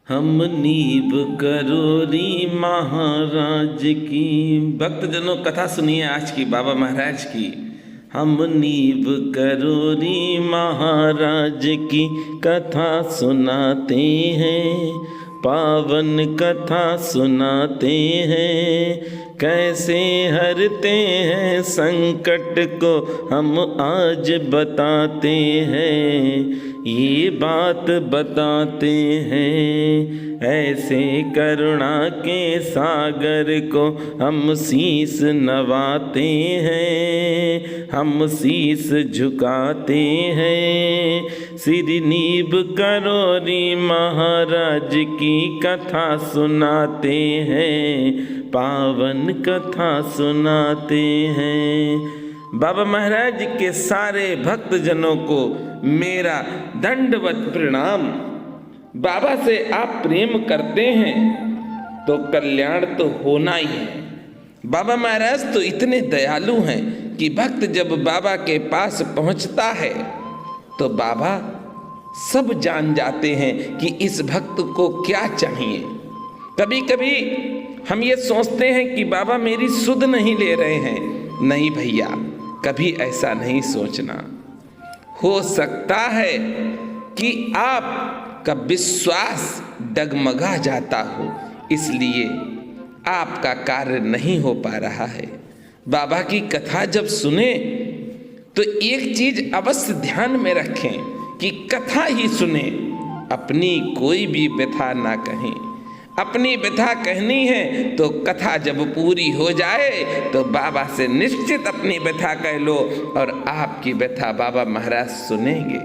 हम नीव करोरी महाराज की। भक्तजनों, कथा सुनिए आज की बाबा महाराज की। हम नीव करोरी महाराज की कथा सुनाते हैं, पावन कथा सुनाते हैं। कैसे हरते हैं संकट को हम आज बताते हैं, ये बात बताते हैं। ऐसे करुणा के सागर को हम शीस नवाते हैं, हम शीस झुकाते हैं। श्री नीव करोरी महाराज की कथा सुनाते हैं, पावन कथा सुनाते हैं। बाबा महाराज के सारे भक्तजनों को मेरा दंडवत प्रणाम। बाबा से आप प्रेम करते हैं तो कल्याण तो होना ही है। बाबा महाराज तो इतने दयालु हैं कि भक्त जब बाबा के पास पहुंचता है तो बाबा सब जान जाते हैं कि इस भक्त को क्या चाहिए। कभी कभी हम ये सोचते हैं कि बाबा मेरी सुध नहीं ले रहे हैं। नहीं भैया, कभी ऐसा नहीं सोचना। हो सकता है कि आपका विश्वास डगमगा जाता हो, इसलिए आपका कार्य नहीं हो पा रहा है। बाबा की कथा जब सुने तो एक चीज अवश्य ध्यान में रखें कि कथा ही सुने, अपनी कोई भी व्यथा ना कहें। अपनी व्यथा कहनी है तो कथा जब पूरी हो जाए तो बाबा से निश्चित अपनी व्यथा कह लो और आपकी व्यथा बाबा महाराज सुनेंगे।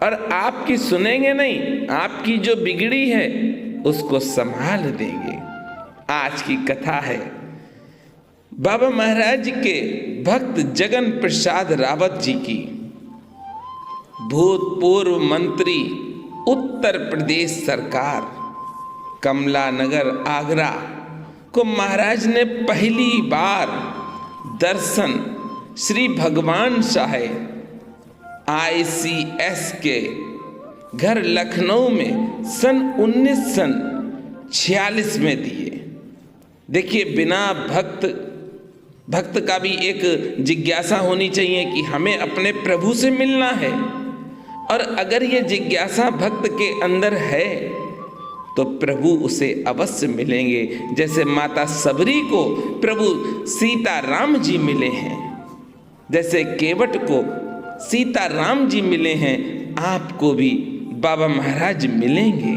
और आपकी सुनेंगे नहीं, आपकी जो बिगड़ी है उसको संभाल देंगे। आज की कथा है बाबा महाराज के भक्त जगन प्रसाद रावत जी की। भूतपूर्व मंत्री, उत्तर प्रदेश सरकार, कमला नगर आगरा को महाराज ने पहली बार दर्शन श्री भगवान साहेब ICS के घर लखनऊ में सन 1946 में दिए। देखिए, बिना भक्त का भी एक जिज्ञासा होनी चाहिए कि हमें अपने प्रभु से मिलना है। और अगर ये जिज्ञासा भक्त के अंदर है तो प्रभु उसे अवश्य मिलेंगे। जैसे माता सबरी को प्रभु सीता राम जी मिले हैं, जैसे केवट को सीता राम जी मिले हैं, आपको भी बाबा महाराज मिलेंगे,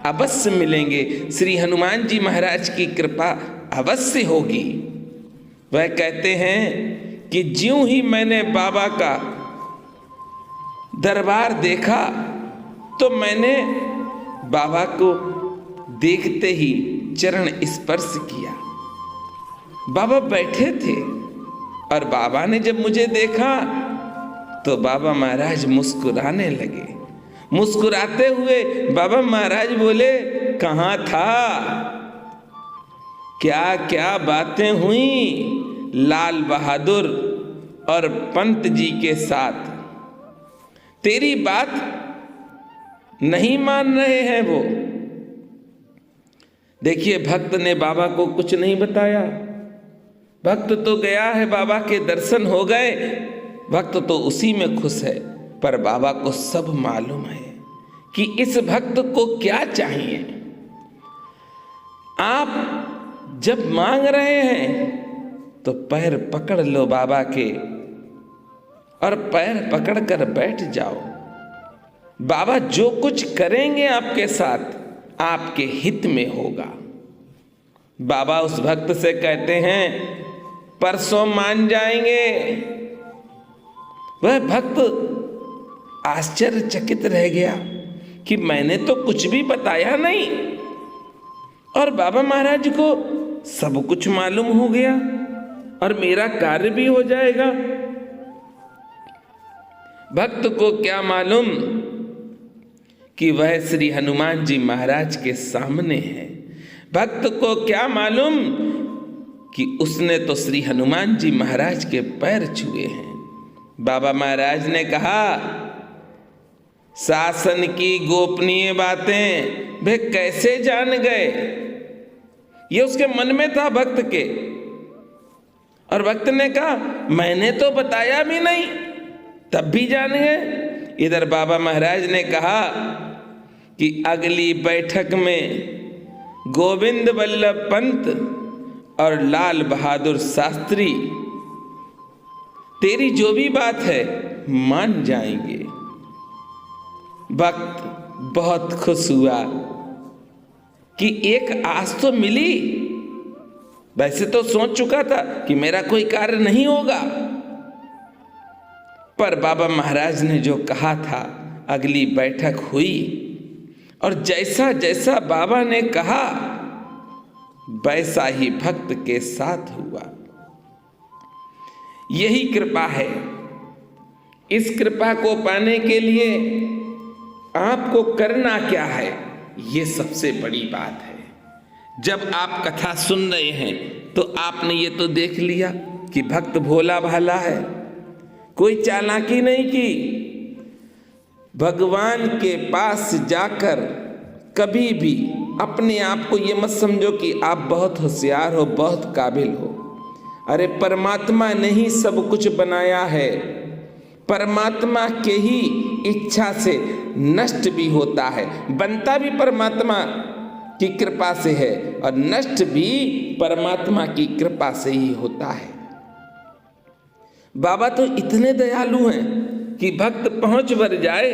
अवश्य मिलेंगे। श्री हनुमान जी महाराज की कृपा अवश्य होगी। वह कहते हैं कि ज्यों ही मैंने बाबा का दरबार देखा तो मैंने बाबा को देखते ही चरण स्पर्श किया। बाबा बैठे थे और बाबा ने जब मुझे देखा तो बाबा महाराज मुस्कुराने लगे। मुस्कुराते हुए बाबा महाराज बोले, कहाँ था? क्या क्या बातें हुई लाल बहादुर और पंत जी के साथ। तेरी बात नहीं मान रहे हैं वो। देखिए, भक्त ने बाबा को कुछ नहीं बताया। भक्त तो गया है, बाबा के दर्शन हो गए, भक्त तो उसी में खुश है। पर बाबा को सब मालूम है कि इस भक्त को क्या चाहिए। आप जब मांग रहे हैं तो पैर पकड़ लो बाबा के और पैर पकड़कर बैठ जाओ। बाबा जो कुछ करेंगे आपके साथ आपके हित में होगा। बाबा उस भक्त से कहते हैं, परसों मान जाएंगे। वह भक्त आश्चर्यचकित रह गया कि मैंने तो कुछ भी बताया नहीं और बाबा महाराज को सब कुछ मालूम हो गया और मेरा कार्य भी हो जाएगा। भक्त को क्या मालूम कि वह श्री हनुमान जी महाराज के सामने है। भक्त को क्या मालूम कि उसने तो श्री हनुमान जी महाराज के पैर छुए हैं। बाबा महाराज ने कहा, शासन की गोपनीय बातें वे कैसे जान गए? ये उसके मन में था भक्त के। और भक्त ने कहा मैंने तो बताया भी नहीं, तब भी जान गए। इधर बाबा महाराज ने कहा कि अगली बैठक में गोविंद वल्लभ पंत और लाल बहादुर शास्त्री तेरी जो भी बात है मान जाएंगे। भक्त बहुत खुश हुआ कि एक आस तो मिली। वैसे तो सोच चुका था कि मेरा कोई कार्य नहीं होगा, पर बाबा महाराज ने जो कहा था अगली बैठक हुई और जैसा जैसा बाबा ने कहा वैसा ही भक्त के साथ हुआ। यही कृपा है। इस कृपा को पाने के लिए आपको करना क्या है, ये सबसे बड़ी बात है। जब आप कथा सुन रहे हैं तो आपने ये तो देख लिया कि भक्त भोला भाला है, कोई चालाकी नहीं की। भगवान के पास जाकर कभी भी अपने आप को ये मत समझो कि आप बहुत होशियार हो, बहुत काबिल हो। अरे परमात्मा ने ही सब कुछ बनाया है। परमात्मा के ही इच्छा से नष्ट भी होता है, बनता भी परमात्मा की कृपा से है और नष्ट भी परमात्मा की कृपा से ही होता है। बाबा तो इतने दयालु हैं कि भक्त पहुंच भर जाए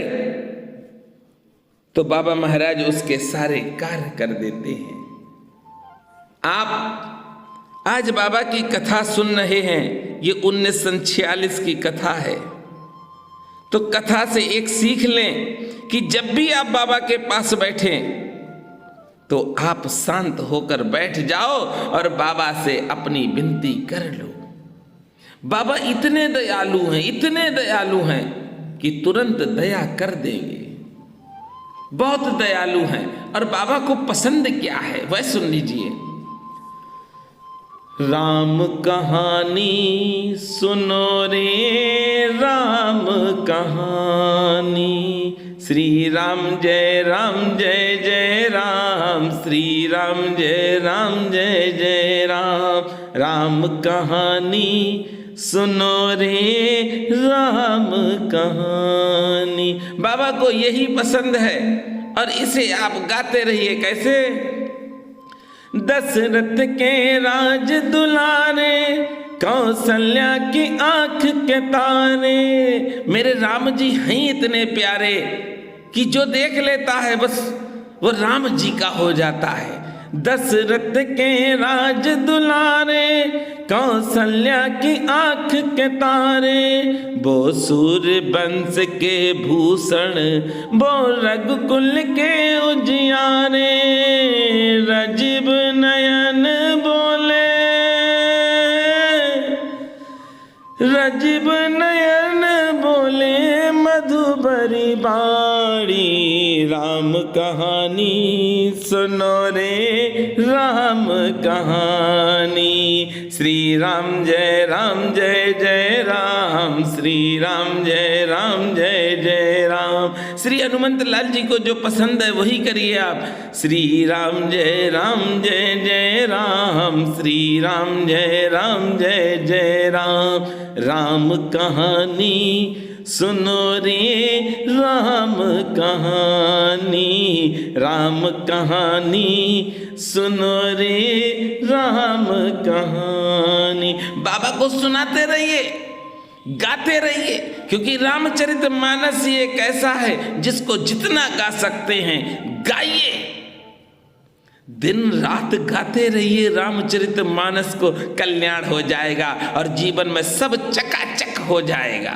तो बाबा महाराज उसके सारे कार्य कर देते हैं। आप आज बाबा की कथा सुन रहे हैं, ये 1946 की कथा है। तो कथा से एक सीख लें कि जब भी आप बाबा के पास बैठें तो आप शांत होकर बैठ जाओ और बाबा से अपनी विनती कर लो। बाबा इतने दयालु हैं, इतने दयालु हैं कि तुरंत दया कर देंगे। बहुत दयालु हैं। और बाबा को पसंद क्या है वह सुन लीजिए। राम कहानी सुनो रे राम कहानी, श्री राम जय जय राम, श्री राम जय जय राम। राम कहानी सुनो रे राम कहानी। बाबा को यही पसंद है और इसे आप गाते रहिए। कैसे? दशरथ के राज दुलारे, कौशल्या की आंख के तारे। मेरे राम जी हैं इतने प्यारे कि जो देख लेता है बस वो राम जी का हो जाता है। दशरथ के राज दुलारे, कौशल्या की आंख के तारे। वो सूर्य वंश के भूषण, वो रघुकुल के उजियारे। राजीव नयन बोले, राजीव नयन बोले मधुबरी बाड़ी। राम कहानी सुनो रे राम कहानी, श्री राम जय जय राम, श्री राम जय जय राम। श्री हनुमंत लाल जी को जो पसंद है वही करिए आप। श्री राम जय जय राम, श्री राम जय जय राम। राम कहानी सुनो रे राम कहानी, राम कहानी सुनो रे राम कहानी। बाबा को सुनाते रहिए, गाते रहिए, क्योंकि रामचरितमानस ही एक ऐसा है जिसको जितना गा सकते हैं गाइए। दिन रात गाते रहिए रामचरितमानस को, कल्याण हो जाएगा और जीवन में सब चकाचक हो जाएगा।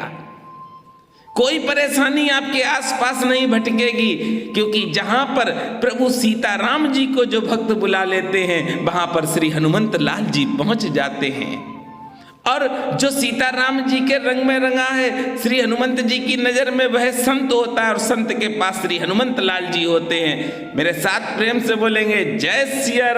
कोई परेशानी आपके आसपास नहीं भटकेगी, क्योंकि जहां पर प्रभु सीताराम जी को जो भक्त बुला लेते हैं वहां पर श्री हनुमंत लाल जी पहुंच जाते हैं। और जो सीताराम जी के रंग में रंगा है, श्री हनुमंत जी की नजर में वह संत होता है और संत के पास श्री हनुमंत लाल जी होते हैं। मेरे साथ प्रेम से बोलेंगे जय सिया राम।